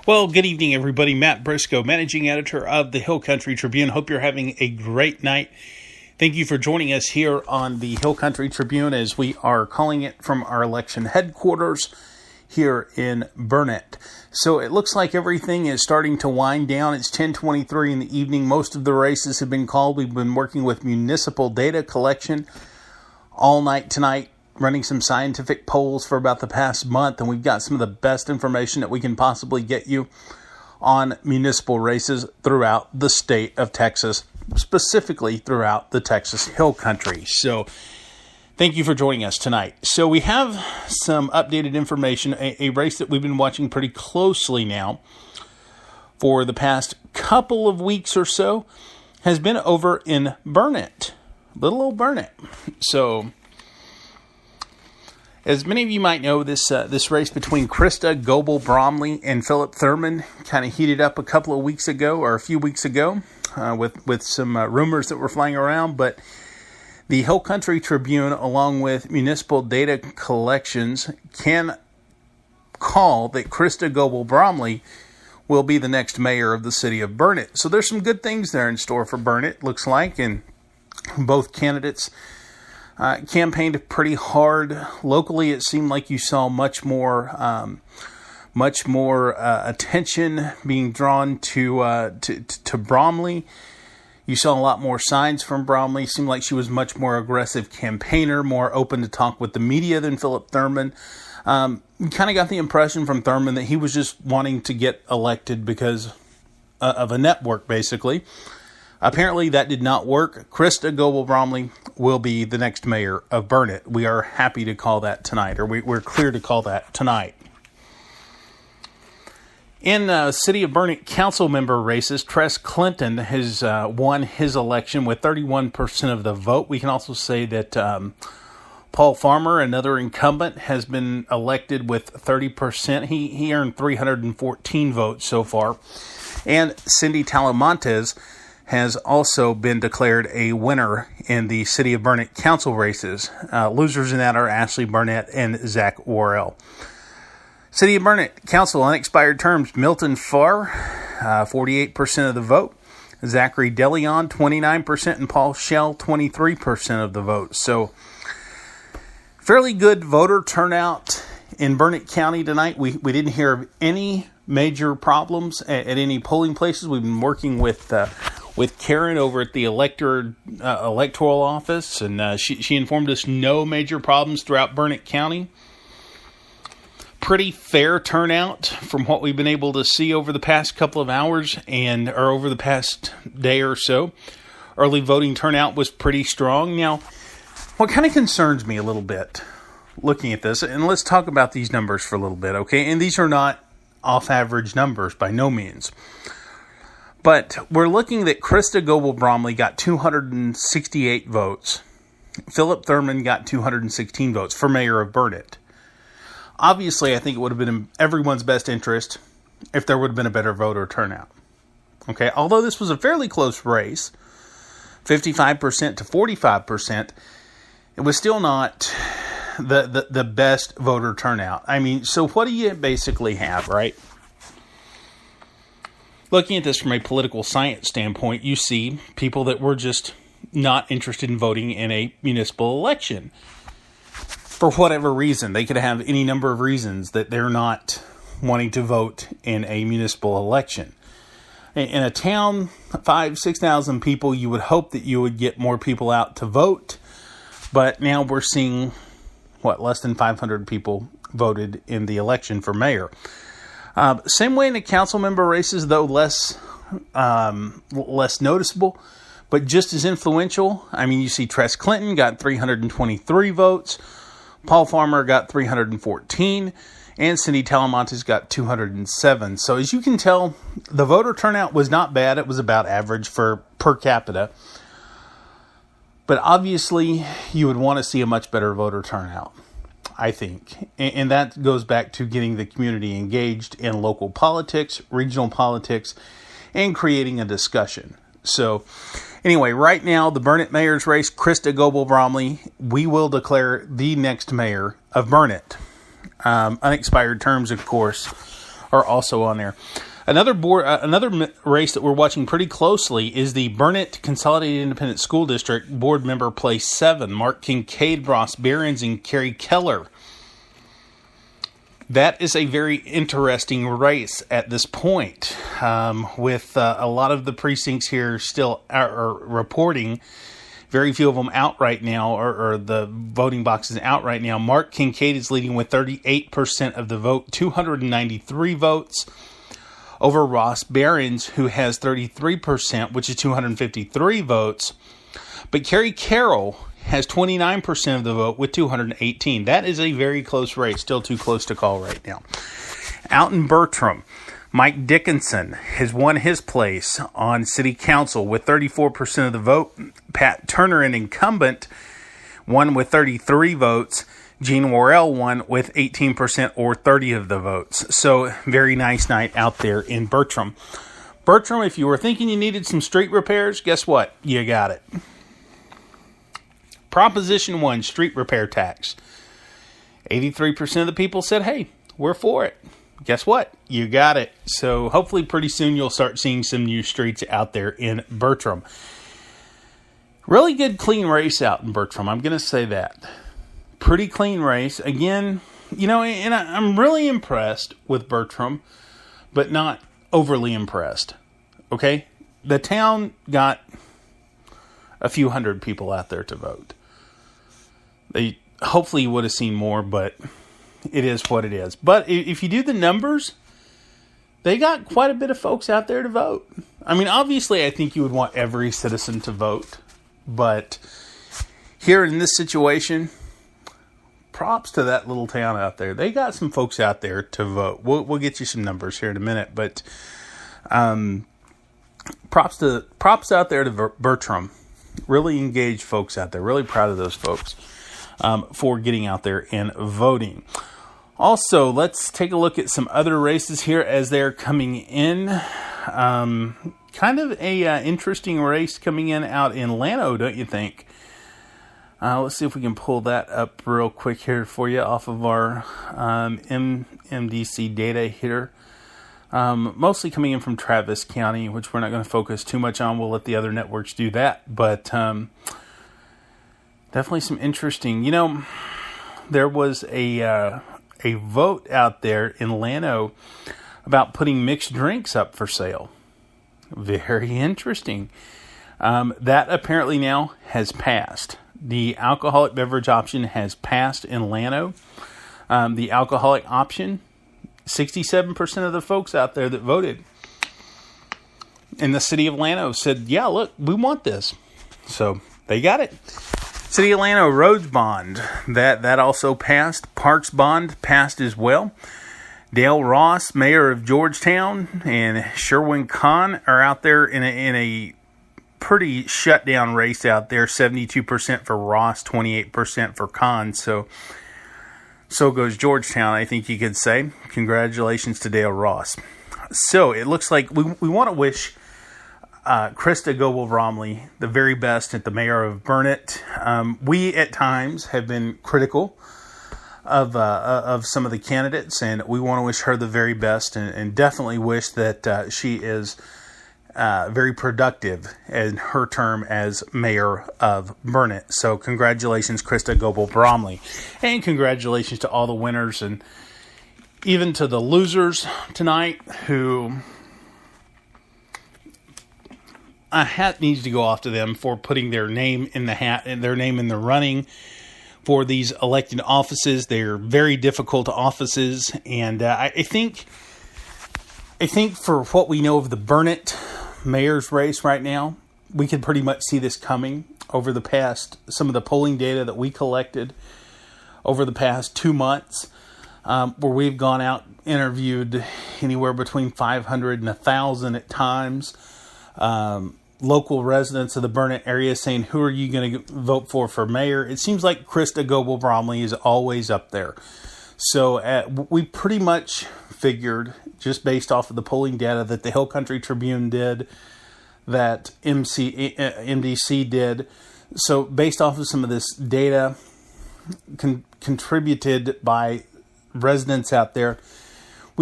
Well, good evening, everybody. Matt Briscoe, managing editor of the Hill Country Tribune. Hope you're having a great night. Thank you for joining us here on the Hill Country Tribune as we are calling it from our election headquarters here in Burnet. So it looks like everything is starting to wind down. It's 10:23 in the evening. Most of the races have been called. We've been working with municipal data collection all night tonight, running some scientific polls for about the past month, and we've got some of the best information that we can possibly get you on municipal races throughout the state of Texas, specifically throughout the Texas Hill Country. So thank you for joining us tonight. So we have some updated information, a race that we've been watching pretty closely now for the past couple of weeks or so has been over in Burnet, little old Burnet. So as many of you might know, this race between Krista Goebel-Bromley and Philip Thurman kind of heated up a couple of weeks ago, or a few weeks ago, with some rumors that were flying around. But the Hill Country Tribune, along with municipal data collections, can call that Krista Goebel-Bromley will be the next mayor of the city of Burnet. So there's some good things there in store for Burnet, looks like, and both candidates campaigned pretty hard. Locally, it seemed like you saw much more attention being drawn to Bromley. You saw a lot more signs from Bromley. It seemed like she was much more aggressive campaigner, more open to talk with the media than Philip Thurman. You kind of got the impression from Thurman that he was just wanting to get elected because of a network, basically. Apparently, that did not work. Krista Goebel-Bromley will be the next mayor of Burnet. We are happy to call that tonight, or we're clear to call that tonight. In City of Burnet council member races, Tress Clinton has won his election with 31% of the vote. We can also say that Paul Farmer, another incumbent, has been elected with 30%. He earned 314 votes so far. And Cindy Talamontes has also been declared a winner in the City of Burnet council races. Losers in that are Ashley Barnett and Zach Worrell. City of Burnet council unexpired terms, Milton Farr, 48% of the vote. Zachary DeLeon, 29%, and Paul Shell, 23% of the vote. So fairly good voter turnout in Burnet County tonight. We didn't hear of any major problems at any polling places. We've been working with Karen over at the electoral office, and she informed us no major problems throughout Burnet County. Pretty fair turnout from what we've been able to see over the past couple of hours or over the past day or so. Early voting turnout was pretty strong. Now, what kind of concerns me a little bit looking at this, and let's talk about these numbers for a little bit, okay? And these are not off-average numbers by no means. But we're looking that Krista Goebel-Bromley got 268 votes. Philip Thurman got 216 votes for mayor of Burnet. Obviously, I think it would have been in everyone's best interest if there would have been a better voter turnout. Okay, although this was a fairly close race, 55% to 45%, it was still not the best voter turnout. I mean, so what do you basically have, right? Looking at this from a political science standpoint, you see people that were just not interested in voting in a municipal election. For whatever reason. They could have any number of reasons that they're not wanting to vote in a municipal election. In a town, 5,000-6,000 people, you would hope that you would get more people out to vote. But now we're seeing, less than 500 people voted in the election for mayor. Same way in the council member races, though less noticeable, but just as influential. I mean, you see Tress Clinton got 323 votes. Paul Farmer got 314, and Cindy Talamontes got 207. So as you can tell, the voter turnout was not bad. It was about average for per capita. But obviously, you would want to see a much better voter turnout, I think. And that goes back to getting the community engaged in local politics, regional politics, and creating a discussion. So anyway, right now, the Burnet mayor's race, Krista Goebel-Bromley, we will declare the next mayor of Burnet. Unexpired terms, of course, are also on there. Another race that we're watching pretty closely is the Burnett Consolidated Independent School District Board Member Place 7. Mark Kincaid, Ross Behrens, and Carrie Keller. That is a very interesting race at this point, with a lot of the precincts here still are reporting. Very few of them out right now, or the voting boxes out right now. Mark Kincaid is leading with 38% of the vote, 293 votes, over Ross Behrens, who has 33%, which is 253 votes. But Carrie Carroll has 29% of the vote with 218. That is a very close race, still too close to call right now. Out in Bertram, Mike Dickinson has won his place on City Council with 34% of the vote. Pat Turner, an incumbent, won with 33 votes. Gene Worrell won with 18% or 30 of the votes. So, very nice night out there in Bertram. Bertram, if you were thinking you needed some street repairs, guess what? You got it. Proposition 1, street repair tax. 83% of the people said, hey, we're for it. Guess what? You got it. So hopefully pretty soon you'll start seeing some new streets out there in Bertram. Really good, clean race out in Bertram. I'm going to say that. Pretty clean race. Again, and I'm really impressed with Bertram, but not overly impressed. Okay? The town got a few hundred people out there to vote. They hopefully would have seen more, but it is what it is. But if you do the numbers, they got quite a bit of folks out there to vote. I mean, obviously, I think you would want every citizen to vote. But here in this situation, props to that little town out there. They got some folks out there to vote. We'll get you some numbers here in a minute. But props out there to Bertram. Really engaged folks out there. Really proud of those folks for getting out there and voting. Also, let's take a look at some other races here as they're coming in. Kind of a interesting race coming in out in Llano, don't you think? Let's see if we can pull that up real quick here for you off of our MDC data here. Mostly coming in from Travis County, which we're not going to focus too much on. We'll let the other networks do that. But definitely some interesting. There was a vote out there in Llano about putting mixed drinks up for sale. Very interesting. That apparently now has passed. The alcoholic beverage option has passed in Llano. The alcoholic option, 67% of the folks out there that voted in the city of Llano said, yeah, look, we want this. So they got it. City of Llano roads bond, that also passed. Parks bond passed as well. Dale Ross, mayor of Georgetown, and Sherwin Kahn are out there in a pretty shutdown race out there. 72% for Ross, 28% for Kahn. So goes Georgetown, I think you could say. Congratulations to Dale Ross. So it looks like we want to wish Krista Goebel-Romley the very best at the mayor of Burnett. We at times have been critical of some of the candidates, and we want to wish her the very best, and definitely wish that she is very productive in her term as mayor of Burnett. So congratulations, Krista Goebel-Romley, and congratulations to all the winners, and even to the losers tonight, who a hat needs to go off to them for putting their name in the hat and their name in the running for these elected offices. They're very difficult offices, and I think for what we know of the Burnett mayor's race right now, we can pretty much see this coming over the past, some of the polling data that we collected over the past 2 months, where we've gone out, interviewed anywhere between 500 and 1,000 at times, local residents of the Burnett area saying, who are you going to vote for mayor? It seems like Krista Goebel-Romley is always up there. So we pretty much figured, just based off of the polling data that the Hill Country Tribune did, that MDC did. So based off of some of this data contributed by residents out there,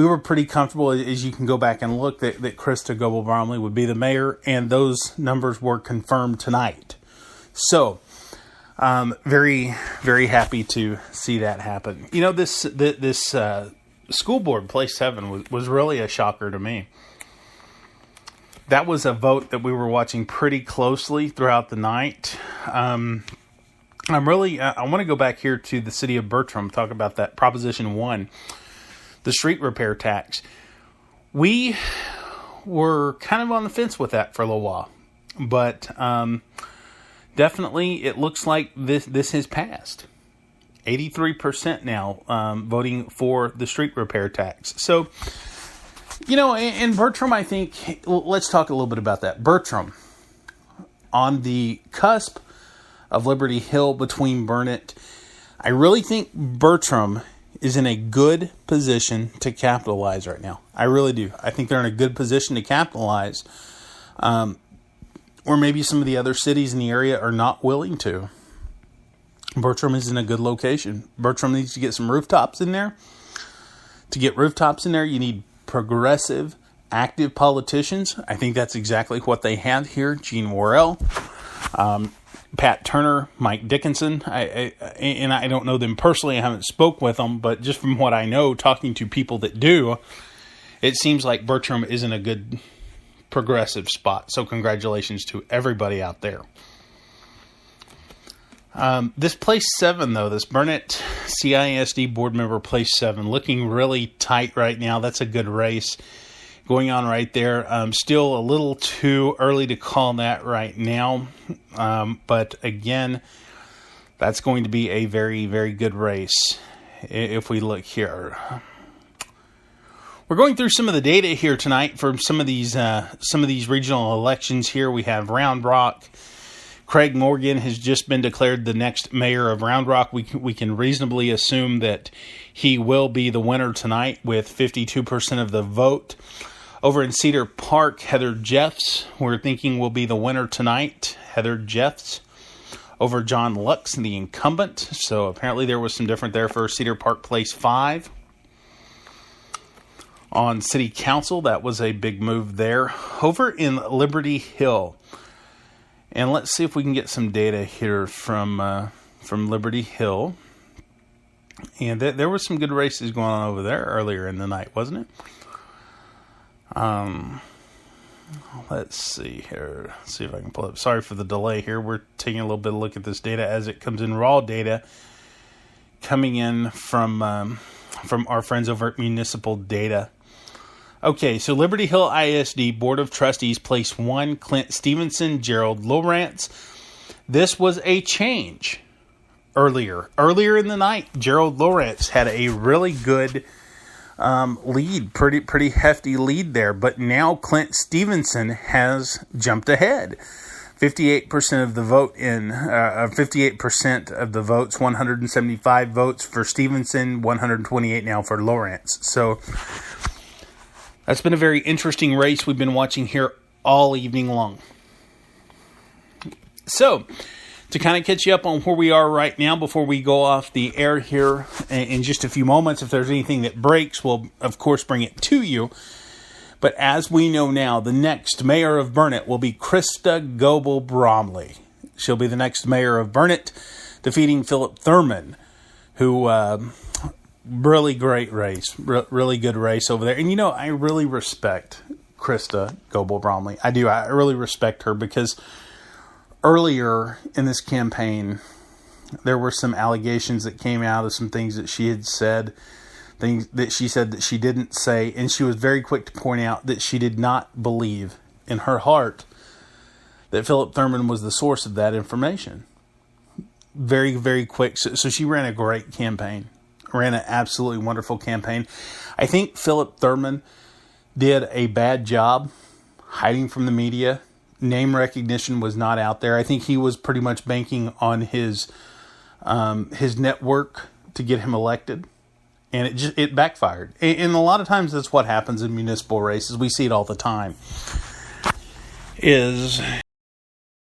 we were pretty comfortable, as you can go back and look, that Krista Goebel Bromley would be the mayor, and those numbers were confirmed tonight. So, very, very happy to see that happen. You know, this school board, place 7, was really a shocker to me. That was a vote that we were watching pretty closely throughout the night. I want to go back here to the city of Bertram, talk about that Proposition 1, the street repair tax. We were kind of on the fence with that for a little while, but definitely it looks like this has passed. 83% now voting for the street repair tax. So, you know, in Bertram, I think, let's talk a little bit about that. Bertram, on the cusp of Liberty Hill between Burnet, I really think Bertram is in a good position to capitalize right now. I really do. I think they're in a good position to capitalize, or maybe some of the other cities in the area are not willing to. Bertram is in a good location. Bertram needs to get some rooftops in there. To get rooftops in there, you need progressive, active politicians. I think that's exactly what they have here. Gene Worrell, Pat Turner, Mike Dickinson. I don't know them personally. I haven't spoke with them, but just from what I know, talking to people that do, it seems like Bertram is in a good progressive spot. So congratulations to everybody out there. This place 7, though, this Burnet CISD board member place 7, looking really tight right now. That's a good race going on right there. Still a little too early to call that right now. But again, that's going to be a very, very good race if we look here. We're going through some of the data here tonight for some of these regional elections here. We have Round Rock. Craig Morgan has just been declared the next mayor of Round Rock. We can reasonably assume that he will be the winner tonight with 52% of the vote. Over in Cedar Park, Heather Jeffs, we're thinking will be the winner tonight. Heather Jeffs over John Lux, the incumbent. So apparently there was some different there for Cedar Park Place 5. On City Council, that was a big move there. Over in Liberty Hill, and let's see if we can get some data here from Liberty Hill. And there were some good races going on over there earlier in the night, wasn't it? Let's see here. Let's see if I can pull up. Sorry for the delay here. We're taking a little bit of a look at this data as it comes in, raw data coming in from our friends over at Municipal Data. Okay, so Liberty Hill ISD Board of Trustees, Place 1, Clint Stevenson, Gerald Lawrence. This was a change earlier. Earlier in the night, Gerald Lawrence had a really good lead, pretty hefty lead there. But now Clint Stevenson has jumped ahead. 58% of the vote 58% of the votes, 175 votes for Stevenson, 128 now for Lawrence. So that's been a very interesting race we've been watching here all evening long. So, to kind of catch you up on where we are right now before we go off the air here in just a few moments, if there's anything that breaks, we'll, of course, bring it to you. But as we know now, the next mayor of Burnet will be Krista Goebel Bromley. She'll be the next mayor of Burnet, defeating Philip Thurman, who... really great race, really good race over there. And, you know, I really respect Krista Goebel Bromley. I do. I really respect her because earlier in this campaign, there were some allegations that came out of some things that she had said, things that she said that she didn't say. And she was very quick to point out that she did not believe in her heart that Philip Thurman was the source of that information. Very, very quick. So she ran a great campaign. Ran an absolutely wonderful campaign. I think Philip Thurman did a bad job hiding from the media. Name recognition was not out there. I think he was pretty much banking on his network to get him elected, and it backfired. And a lot of times that's what happens in municipal races. We see it all the time.